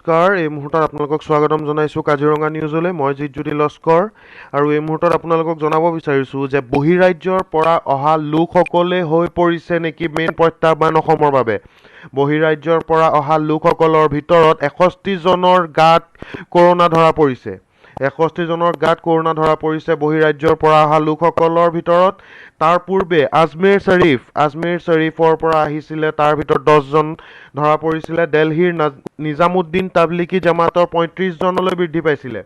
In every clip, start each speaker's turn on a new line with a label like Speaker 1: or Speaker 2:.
Speaker 1: নমস্কাৰ এই মুহূৰ্তত আপোনালোকক স্বাগতম জনাইছোঁ কাজিৰঙা নিউজলৈ মই জিতজ্যোতি লস্কৰ আৰু এই মুহূৰ্তত আপোনালোকক জনাব বিচাৰিছোঁ যে বহিৰাজ্যৰ পৰা অহা লোকসকলে হৈ পৰিছে নেকি মেইন প্ৰত্যাহ্বান অসমৰ বাবে বহিৰাজ্যৰ পৰা অহা লোকসকলৰ ভিতৰত 61 জনৰ গাত কৰোনা ধৰা পৰিছে 61 জনৰ গাত কৰোনা ধৰা পৰিছে বহিৰাজ্যৰ পৰা অহা লোকসকলৰ ভিতৰত তাৰ পূৰ্বে আজমেৰ শৰীফৰ পৰা আহিছিলে তাৰ ভিতৰত 10 জন ধৰা পৰিছিলে দিল্লীৰ নিজামুদ্দিন তাবলিগী জামাতৰ 35 জনলৈ বৃদ্ধি পাইছিলে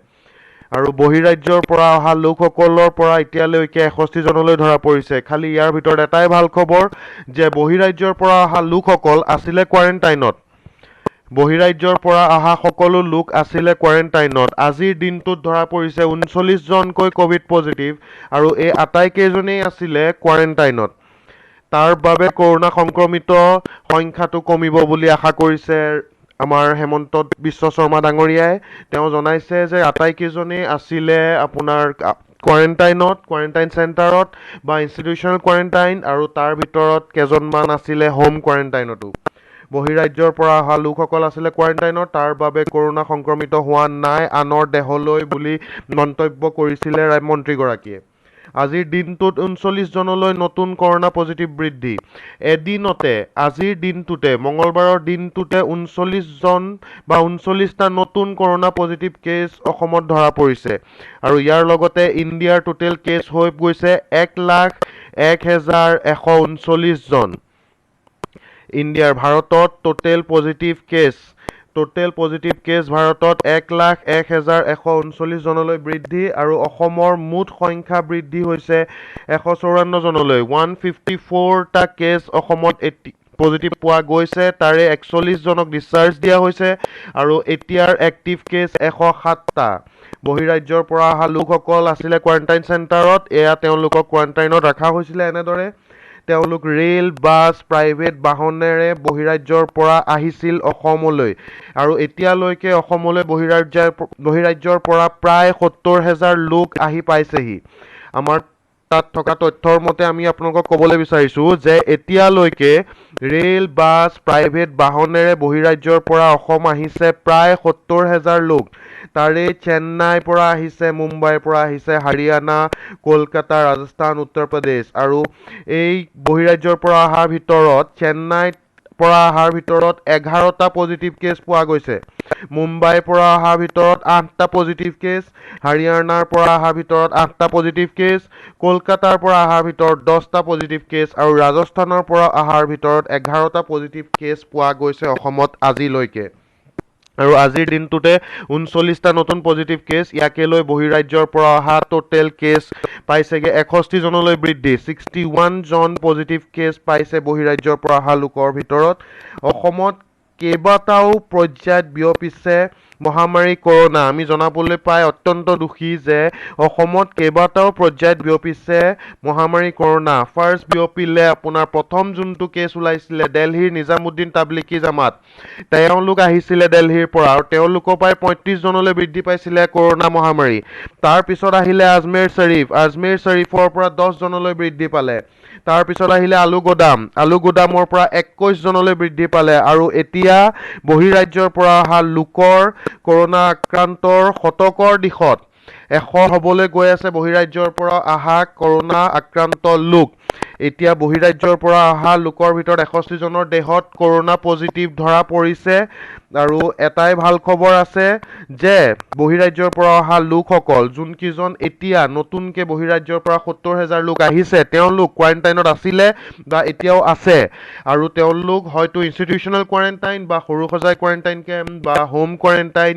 Speaker 1: আৰু বহিৰাজ্যৰ পৰা অহা লোকসকলৰ পৰা এতিয়ালৈকে 61 জনলৈ ধৰা পৰিছে খালি ইয়াৰ ভিতৰত এটাই ভাল খবৰ যে বহিৰাজ্যৰ পৰা অহা লোকসকল আছিলে কোৱাৰেণ্টাইনত বহিৰাজ্যৰ পৰা অহা সকলো লোক আছিলে কোৱাৰেণ্টাইনত আজিৰ দিনটোত ধৰা পৰিছে 39 জনকৈ কোভিড পজিটিভ আৰু এই আটাইকেইজনেই আছিলে কোৱাৰেণ্টাইনত তাৰ বাবে কৰোনা সংক্ৰমিত সংখ্যাটো কমিব বুলি আশা কৰিছে আমাৰ হেমন্ত বিশ্ব শৰ্মা ডাঙৰীয়াই তেওঁ জনাইছে যে আটাইকেইজনেই আছিলে আপোনাৰ কোৱাৰেণ্টাইন চেণ্টাৰত বা ইনষ্টিটিউচনেল কোৱাৰেণ্টাইন আৰু তাৰ ভিতৰত কেইজনমান আছিলে হোম কোৱাৰেণ্টাইনতো বহিৰাজ্যৰ পৰা অহা লোকসকল আছিলে কোৱাৰেণ্টাইনত তাৰ বাবে কৰোনা সংক্ৰমিত হোৱা নাই আনৰ দেহলৈ বুলি মন্তব্য কৰিছিলে মন্ত্ৰীগৰাকীয়ে আজিৰ দিনটোত 39 জনলৈ নতুন কৰোনা পজিটিভ বৃদ্ধি এদিনতে আজিৰ দিনটোতে মঙলবাৰৰ দিনটোতে 39 জন বা 39টা নতুন কৰোনা পজিটিভ কেছ অসমত ধৰা পৰিছে আৰু ইয়াৰ লগতে ইণ্ডিয়াৰ টোটেল কেছ হৈ গৈছে 1,01,139 জন ইণ্ডিয়াৰ ভাৰতত টোটেল পজিটিভ কেছ ভাৰতত 1,01,139 জনলৈ বৃদ্ধি আৰু অসমৰ মুঠ সংখ্যা বৃদ্ধি হৈছে 154 জনলৈ 154টা কেছ অসমত পজিটিভ পোৱা গৈছে তাৰে 41 জনক ডিসচাৰ্জ দিয়া হৈছে আৰু এতিয়াৰ এক্টিভ কেছ 107টা বহিৰাজ্যৰ পৰা অহা লোকসকল আছিলে কোৱাৰেণ্টাইন চেণ্টাৰত এয়া তেওঁলোকক কোৱাৰেণ্টাইনত ৰখা হৈছিলে এনেদৰে তেওঁলোক ৰেল বাছ প্ৰাইভেট বাহনেৰে বহিৰাজ্যৰ পৰা আহিছিল অসমলৈ আৰু এতিয়ালৈকে অসমলৈ বহিৰাজ্যৰ পৰা প্ৰায় 70,000 লোক আহি পাইছেহি আমাৰ তাত থকা তথ্যৰ মতে আমি আপোনালোকক ক'বলৈ বিচাৰিছোঁ যে এতিয়ালৈকে ৰেল বাছ প্ৰাইভেট বাহনেৰে বহিৰাজ্যৰ পৰা অসম আহিছে প্ৰায় 70,000 লোক তাৰে চেন্নাইৰ পৰা আহিছে মুম্বাইৰ পৰা আহিছে হাৰিয়ানা কলকাতা ৰাজস্থান উত্তৰ প্ৰদেশ আৰু এই বহিৰাজ্যৰ পৰা অহাৰ ভিতৰত চেন্নাইৰ পৰা অহাৰ ভিতৰত 11টা পজিটিভ কেছ পোৱা গৈছে মুম্বাইৰ পৰা অহাৰ ভিতৰত 8টা পজিটিভ কেছ হাৰিয়ানাৰ পৰা অহাৰ ভিতৰত 8টা পজিটিভ কেছ কলকাতাৰ পৰা অহাৰ ভিতৰত 10টা পজিটিভ কেছ আৰু ৰাজস্থানৰ পৰা অহাৰ ভিতৰত 11টা পজিটিভ কেছ পোৱা গৈছে অসমত আজিলৈকে আৰু আজিৰ দিনটোতে 39টা নতুন পজিটিভ কেছ ইয়াকে লৈ বহিৰাজ্যৰ পৰা অহা টোটেল কেছ পাইছেগে 61 জনলৈ বৃদ্ধি 61 জন পজিটিভ কেছ পাইছে বহিৰাজ্যৰ পৰা অহা লোকৰ ভিতৰত অসমত কেইবাটাও পৰ্যায়ত বিয়পিছে মহামাৰী কৰোনা আমি জনাবলৈ পাই অত্যন্ত দুখী যে অসমত কেইবাটাও পৰ্যায়ত বিয়পিছে মহামাৰী কৰোনা ফাৰ্ষ্ট বিয়পিলে আপোনাৰ প্ৰথম যোনটো কেছ ওলাইছিলে দিল্লীৰ নিজামুদ্দিন তাবলিগী জামাত তেওঁলোক আহিছিলে দিল্লীৰ পৰা আৰু তেওঁলোকৰ পৰাই 35 জনলৈ বৃদ্ধি পাইছিলে কৰোনা মহামাৰী তাৰ পিছত আহিলে আজমেৰ শৰীফৰ পৰা 10 জনলৈ বৃদ্ধি পালে তাৰ পিছত আহিলে আলু গোদামৰ পৰা 21 জনলৈ বৃদ্ধি পালে আৰু এতিয়া বহিৰাজ্যৰ পৰা অহা লোকৰ কৰোনা আক্ৰান্তৰ শতকৰ দিশত 100 হ'বলৈ গৈ আছে বহিৰাজ্যৰ পৰা অহা কৰোনা আক্ৰান্ত লোক এতিয়া বহিৰাজ্যৰ পৰা অহা লোকৰ ভিতৰত 61 জনৰ দেহত কৰোনা পজিটিভ ধৰা পৰিছে আৰু এটাই ভাল খবৰ আছে যে বহিৰাজ্যৰ পৰা অহা লোকসকল যোনকেইজন এতিয়া নতুনকৈ বহিৰাজ্যৰ পৰা 70,000 লোক আহিছে তেওঁলোক কোৱাৰেণ্টাইনত আছিলে বা এতিয়াও আছে আৰু তেওঁলোক হয়তো ইনষ্টিটিউচনেল কোৱাৰেণ্টাইন বা সৰুসজাই কোৱাৰেণ্টাইন কেম্প বা হোম কোৱাৰেণ্টাইন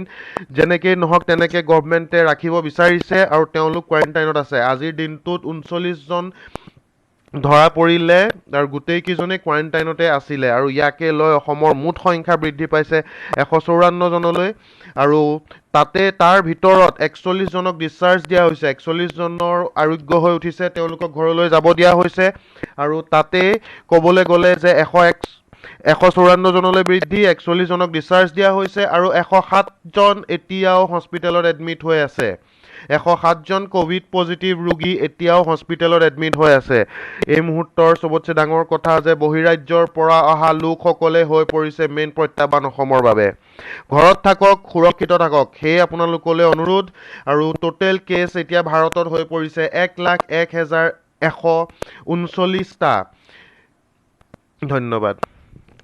Speaker 1: যেনেকৈ নহওক তেনেকৈ গভৰ্ণমেণ্টে ৰাখিব বিচাৰিছে আৰু তেওঁলোক কোৱাৰেণ্টাইনত আছে আজিৰ দিনটোত 39 জন ধৰা পৰিলে আৰু গোটেইকেইজনে কোৱাৰেণ্টাইনতে আছিলে আৰু ইয়াকে লৈ অসমৰ মুঠ সংখ্যা বৃদ্ধি পাইছে 154 জনলৈ আৰু তাৰ ভিতৰত 41 জনক ডিসচাৰ্জ দিয়া হৈছে 41 জনৰ আৰোগ্য হৈ উঠিছে তেওঁলোকক ঘৰলৈ যাব দিয়া হৈছে আৰু তাতে ক'বলৈ গ'লে যে 154 জনলৈ বৃদ্ধি 41 জনক ডিসচাৰ্জ দিয়া হৈছে আৰু 107 জন এতিয়াও হস্পিটেলত এডমিট হৈ আছে 107 জন কোভিড পজিটিভ ৰোগী এতিয়াও হস্পিটেলত এডমিট হৈ আছে। এই মুহূৰ্তৰ চবতছে ডাঙৰ কথা যে বহিৰাজ্যৰ পৰা অহা লোকসকলে হৈ পৰিছে মেইন প্ৰত্যাহ্বান অসমৰ বাবে। ঘৰত থাকক, সুৰক্ষিত থাকক, সেয়ে আপোনালোকলৈ অনুৰোধ। আৰু টোটেল কেছ এতিয়া ভাৰতত হৈ পৰিছে 1,01,139টা। ধন্যবাদ।